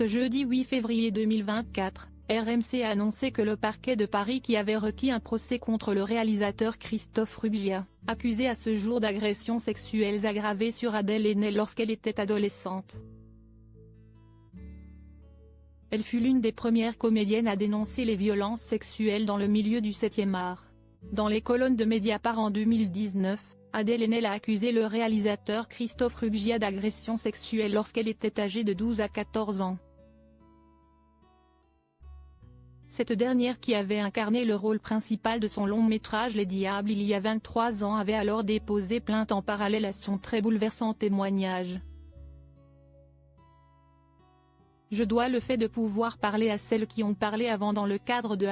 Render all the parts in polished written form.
Ce jeudi 8 février 2024, RMC a annoncé que le parquet de Paris qui avait requis un procès contre le réalisateur Christophe Ruggia, accusé à ce jour d'agressions sexuelles aggravées sur Adèle Haenel lorsqu'elle était adolescente. Elle fut l'une des premières comédiennes à dénoncer les violences sexuelles dans le milieu du 7e art. Dans les colonnes de Mediapart en 2019, Adèle Haenel a accusé le réalisateur Christophe Ruggia d'agression sexuelle lorsqu'elle était âgée de 12 à 14 ans. Cette dernière, qui avait incarné le rôle principal de son long métrage Les Diables il y a 23 ans, avait alors déposé plainte en parallèle à son très bouleversant témoignage. Je dois le fait de pouvoir parler à celles qui ont parlé avant dans le cadre de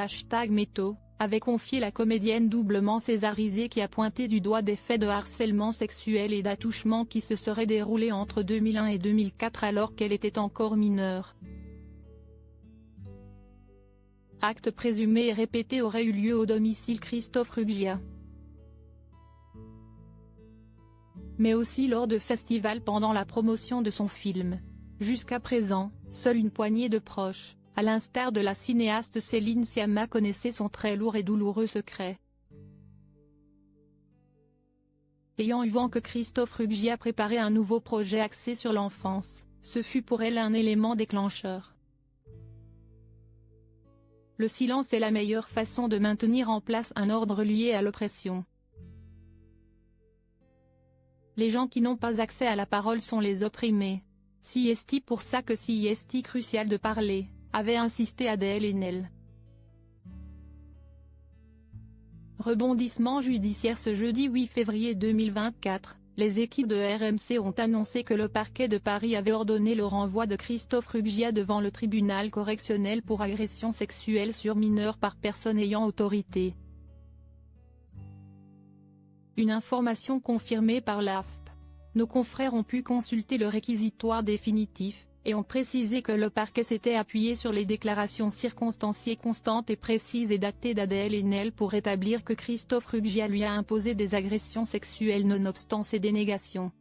#Métaux, avait confié la comédienne doublement césarisée, qui a pointé du doigt des faits de harcèlement sexuel et d'attouchement qui se seraient déroulés entre 2001 et 2004 alors qu'elle était encore mineure. Actes présumés et répétés auraient eu lieu au domicile Christophe Ruggia, mais aussi lors de festivals pendant la promotion de son film. Jusqu'à présent, seule une poignée de proches, à l'instar de la cinéaste Céline Sciamma, connaissait son très lourd et douloureux secret. Ayant eu vent que Christophe Ruggia préparait un nouveau projet axé sur l'enfance, ce fut pour elle un élément déclencheur. Le silence est la meilleure façon de maintenir en place un ordre lié à l'oppression. Les gens qui n'ont pas accès à la parole sont les opprimés. Si est pour ça que si est crucial de parler, avait insisté Adèle Haenel. Rebondissement judiciaire. Ce jeudi 8 février 2024, les équipes de RMC ont annoncé que le parquet de Paris avait ordonné le renvoi de Christophe Ruggia devant le tribunal correctionnel pour agression sexuelle sur mineur par personne ayant autorité. Une information confirmée par l'AFP. Nos confrères ont pu consulter le réquisitoire définitif, et ont précisé que le parquet s'était appuyé sur les déclarations circonstanciées constantes et précises et datées d'Adèle Haenel pour établir que Christophe Ruggia lui a imposé des agressions sexuelles nonobstant ses dénégations.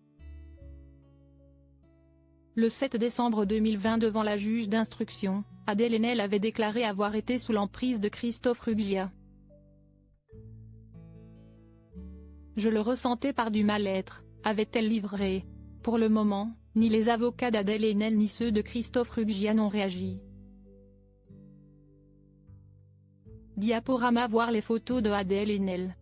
Le 7 décembre 2020, devant la juge d'instruction, Adèle Haenel avait déclaré avoir été sous l'emprise de Christophe Ruggia. Je le ressentais par du mal-être, avait-elle livré. Pour le moment, ni les avocats d'Adèle Haenel ni ceux de Christophe Ruggia n'ont réagi. Diaporama. Voir les photos de Adèle Haenel.